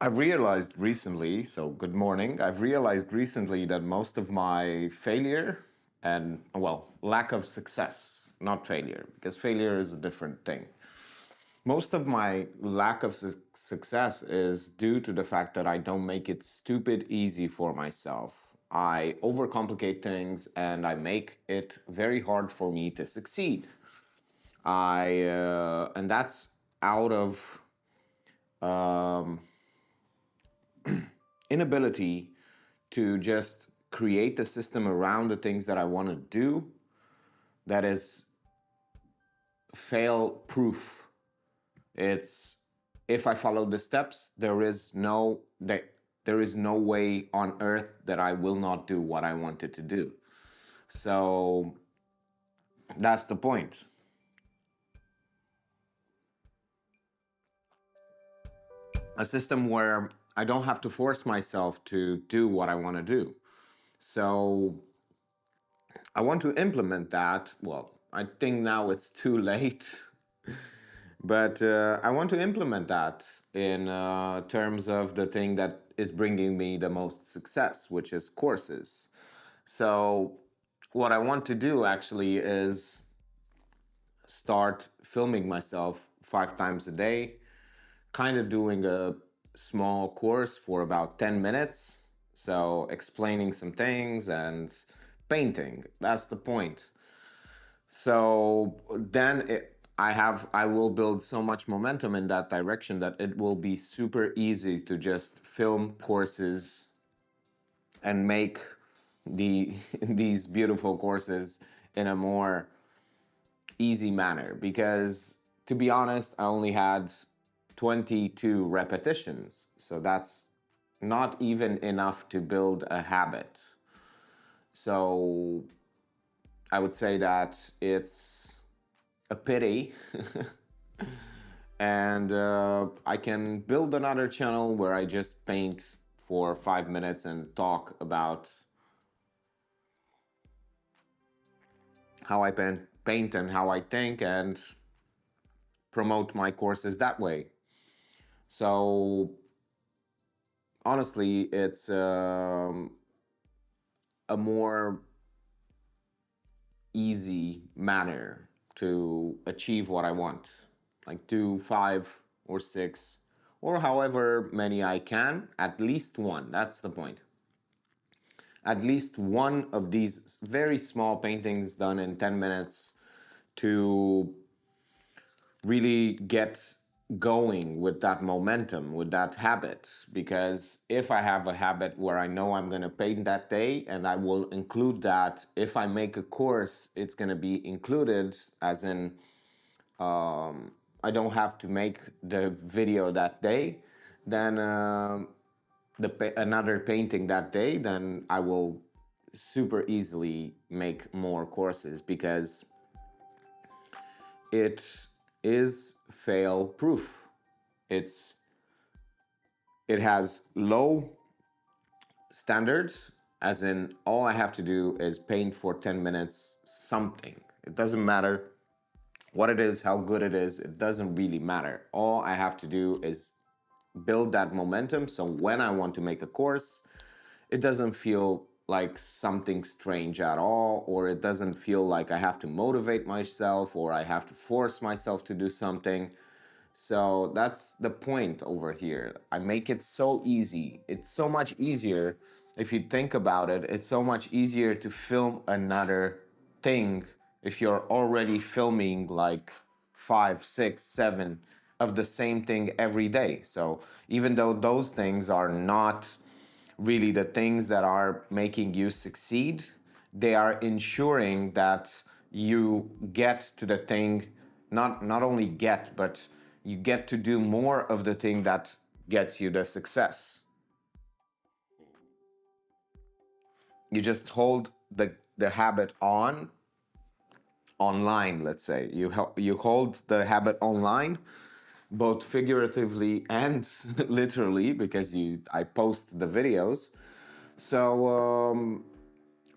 I've realized recently, so good morning. I've realized recently that most of my failure and, well, lack of success, not failure, because failure is a different thing. Most of my lack of success is due to the fact that I don't make it stupid easy for myself. I overcomplicate things and I make it very hard for me to succeed. And that's out of um, inability to just create a system around the things that I want to do that is fail proof. It's if I follow the steps, there is no way on earth that I will not do what I wanted to do. So that's the point. A system where I don't have to force myself to do what I want to do. So I want to implement that. Well, I think now it's too late, but I want to implement that in terms of the thing that is bringing me the most success, which is courses. So, what I want to do actually is start filming myself 5 times a day, kind of doing a small course for about 10 minutes. So, explaining some things and painting. That's the point. So I will build so much momentum in that direction that it will be super easy to just film courses and make these beautiful courses in a more easy manner, because to be honest, I only had 22 repetitions. So that's not even enough to build a habit. So I would say that it's a pity. And I can build another channel where I just paint for 5 minutes and talk about how I paint and how I think, and promote my courses that way. So honestly, it's a more easy manner to achieve what I want, like 2, 5, or 6, or however many I can, at least one. That's the point. At least one of these very small paintings done in 10 minutes to really get going with that momentum, with that habit. Because if I have a habit where I know I'm going to paint that day and I will include that, if I make a course, it's going to be included, as in, I don't have to make the video that day, then another painting that day, then I will super easily make more courses, because it is fail proof. It's it has low standards, as in all I have to do is paint for 10 minutes something. It doesn't matter what it is, how good it is, it doesn't really matter. All I have to do is build that momentum, so when I want to make a course, it doesn't feel like something strange at all, or it doesn't feel like I have to motivate myself or I have to force myself to do something. So that's the point over here. I make it so easy. It's so much easier if you think about it. It's so much easier to film another thing if you're already filming like 5, 6, 7 of the same thing every day. So even though those things are not really the things that are making you succeed, they are ensuring that you get to the thing, not only get, but you get to do more of the thing that gets you the success. You just hold the habit online, let's say. You hold the habit online, both figuratively and literally, because you I post the videos. So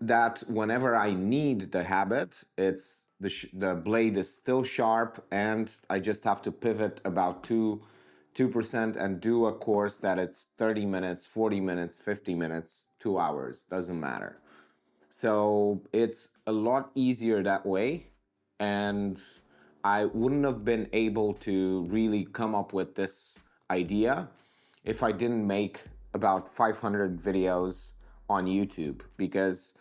that whenever I need the habit, the blade is still sharp, and I just have to pivot about 2 2% and do a course that it's 30 minutes, 40 minutes, 50 minutes, 2 hours, doesn't matter. So it's a lot easier that way. And I wouldn't have been able to really come up with this idea if I didn't make about 500 videos on YouTube, because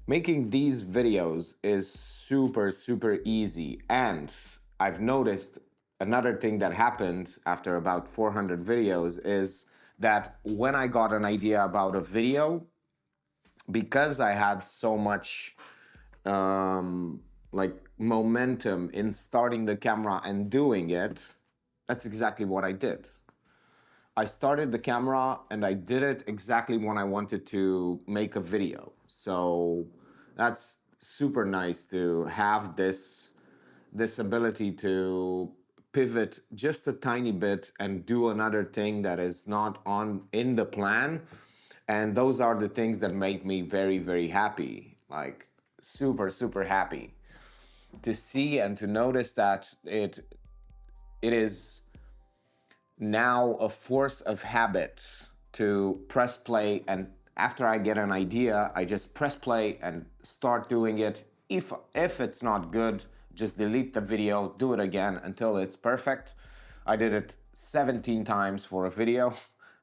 making these videos is super, super easy. And I've noticed another thing that happened after about 400 videos is that when I got an idea about a video, because I had so much like momentum in starting the camera and doing it, that's exactly what I did. I started the camera and I did it exactly when I wanted to make a video. So that's super nice to have this ability to pivot just a tiny bit and do another thing that is not on in the plan. And those are the things that make me very, very happy, like super, super happy to see and to notice that it is now a force of habit to press play, and after I get an idea, I just press play and start doing it. If it's not good, just delete the video, do it again until it's perfect. I did it 17 times for a video,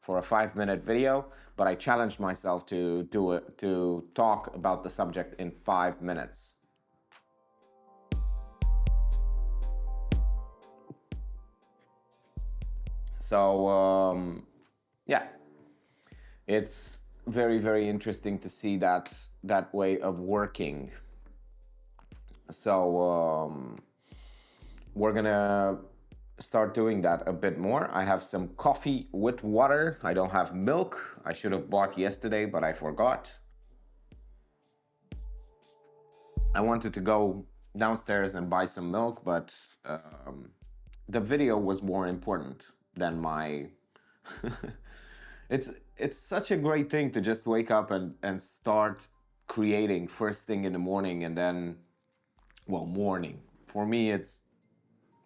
for a 5-minute video, but I challenged myself to do it, to talk about the subject in 5 minutes. So yeah, it's very, very interesting to see that way of working. So we're gonna start doing that a bit more. I have some coffee with water. I don't have milk. I should have bought yesterday, but I forgot. I wanted to go downstairs and buy some milk, but the video was more important than my it's such a great thing to just wake up and start creating first thing in the morning, and then, well, morning. For me, it's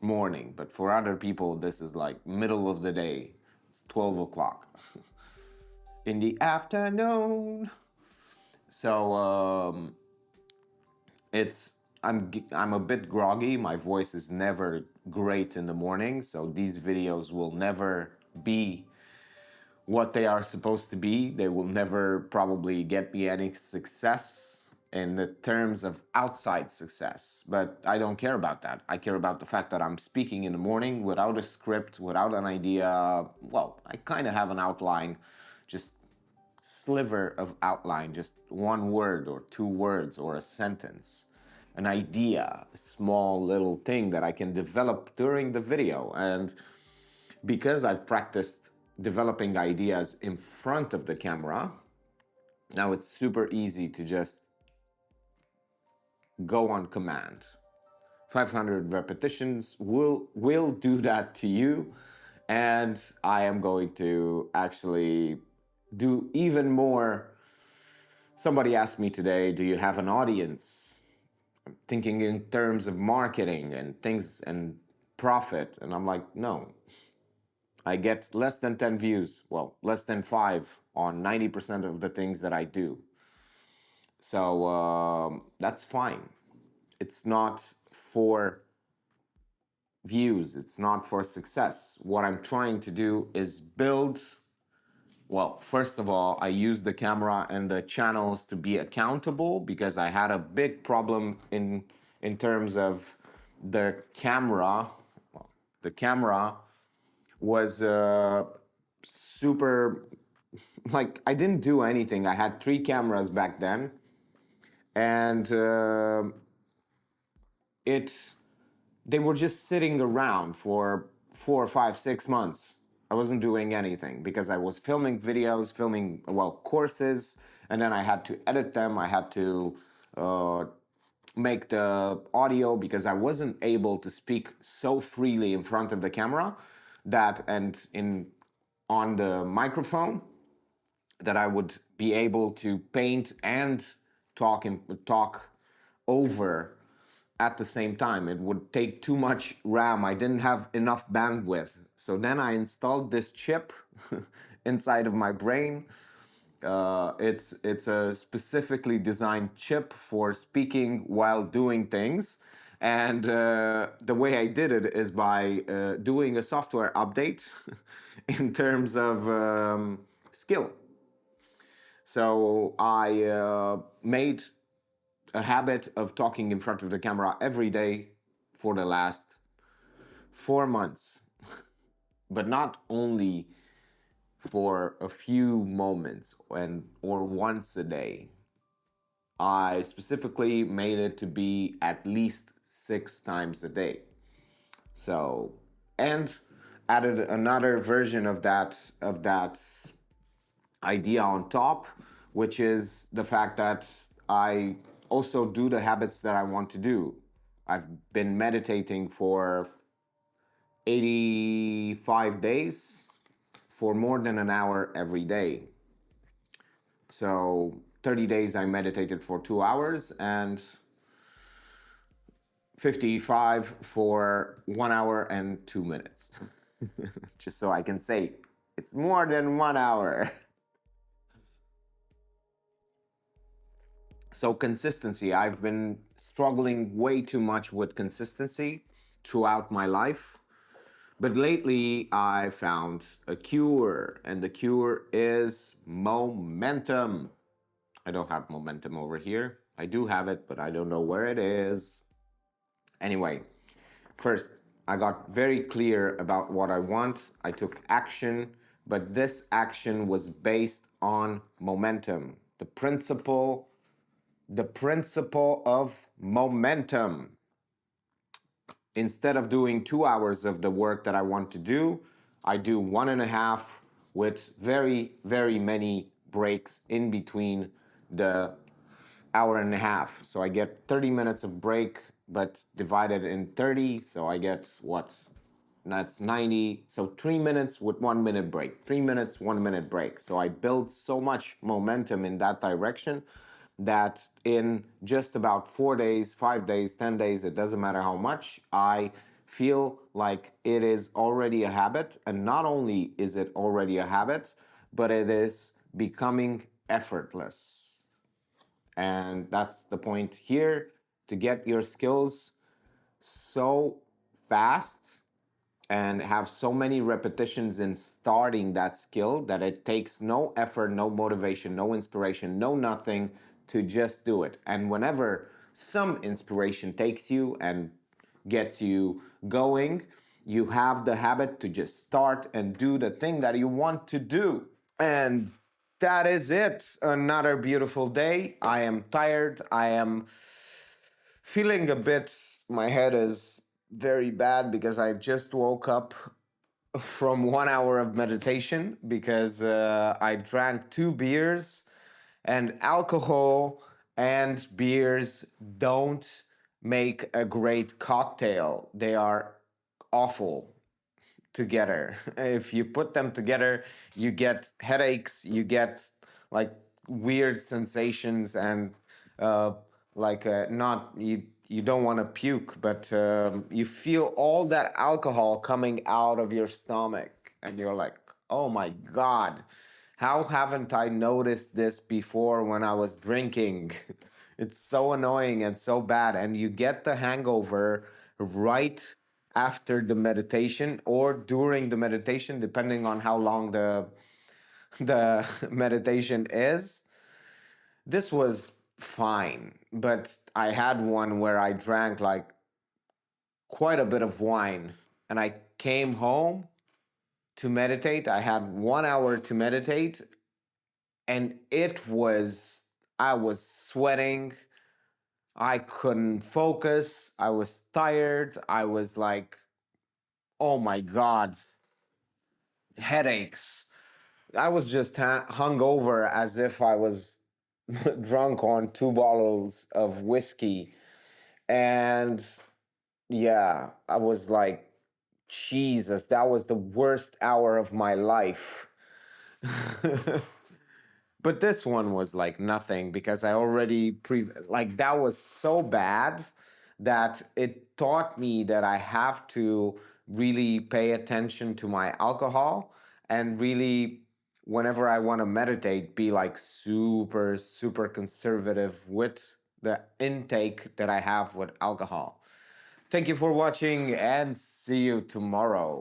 morning, but for other people, this is like middle of the day. It's 12 o'clock in the afternoon. So it's I'm a bit groggy. My voice is never great in the morning, so these videos will never be what they are supposed to be. They will never probably get me any success in the terms of outside success. But I don't care about that. I care about the fact that I'm speaking in the morning without a script, without an idea. Well, I kind of have an outline, just sliver of outline, just one word or two words or a sentence, an idea, a small little thing that I can develop during the video. And because I've practiced developing ideas in front of the camera, now it's super easy to just go on command. 500 repetitions will do that to you, and I am going to actually do even more. Somebody asked me today, do you have an audience? I'm thinking in terms of marketing and things and profit, and I'm like, no. I get less than 10 views, well, less than 5 on 90% of the things that I do. So that's fine. It's not for views, it's not for success. What I'm trying to do is build, well, first of all, I use the camera and the channels to be accountable, because I had a big problem in terms of the camera. Well, the camera was super, like, I didn't do anything. I had 3 cameras back then, and they were just sitting around for 4, 5, 6 months. I wasn't doing anything because I was filming videos, filming, well, courses, and then I had to edit them. I had to make the audio, because I wasn't able to speak so freely in front of the camera that, and in on the microphone, that I would be able to paint and talk over at the same time. It would take too much RAM. I didn't have enough bandwidth. So then I installed this chip inside of my brain. It's a specifically designed chip for speaking while doing things. And the way I did it is by doing a software update in terms of skill. So I made a habit of talking in front of the camera every day for the last 4 months, but not only for a few moments and or once a day. I specifically made it to be at least 6 times a day. So, and added another version of that idea on top, which is the fact that I also do the habits that I want to do. I've been meditating for 85 days for more than an hour every day. So 30 days I meditated for 2 hours and 55 for 1 hour and 2 minutes. Just so I can say it's more than 1 hour. So consistency, I've been struggling way too much with consistency throughout my life. But lately I found a cure, and the cure is momentum. I don't have momentum over here. I do have it, but I don't know where it is. Anyway, first, I got very clear about what I want. I took action, but this action was based on momentum. The principle of momentum. Instead of doing 2 hours of the work that I want to do, I do 1.5 with very, very many breaks in between the hour and a half. So I get 30 minutes of break, but divided in 30. So I get what? That's 90. So 3 minutes with 1 minute break. 3 minutes, 1 minute break. So I build so much momentum in that direction that in just about 4 days, 5 days, 10 days, it doesn't matter how much, I feel like it is already a habit. And not only is it already a habit, but it is becoming effortless. And that's the point here, to get your skills so fast and have so many repetitions in starting that skill that it takes no effort, no motivation, no inspiration, no nothing to just do it. And whenever some inspiration takes you and gets you going, you have the habit to just start and do the thing that you want to do. And that is it. Another beautiful day. I am tired. I am feeling a bit, my head is very bad because I just woke up from 1 hour of meditation because I drank 2 beers, and alcohol and beers don't make a great cocktail. They are awful together. If you put them together, you get headaches, you get like weird sensations, and uh, not you don't want to puke, but you feel all that alcohol coming out of your stomach, and you're like, oh my god, how haven't I noticed this before when I was drinking? It's so annoying and so bad, and you get the hangover right after the meditation or during the meditation, depending on how long the meditation is. This was fine, but I had one where I drank like quite a bit of wine, and I came home to meditate. I had 1 hour to meditate, and I was sweating. I couldn't focus. I was tired. I was like, oh my God, headaches. I was just hungover as if I was drunk on 2 bottles of whiskey. And yeah, I was like, Jesus, that was the worst hour of my life. But this one was like nothing because I already like that was so bad that it taught me that I have to really pay attention to my alcohol, and really, whenever I want to meditate, be like super, super conservative with the intake that I have with alcohol. Thank you for watching and see you tomorrow.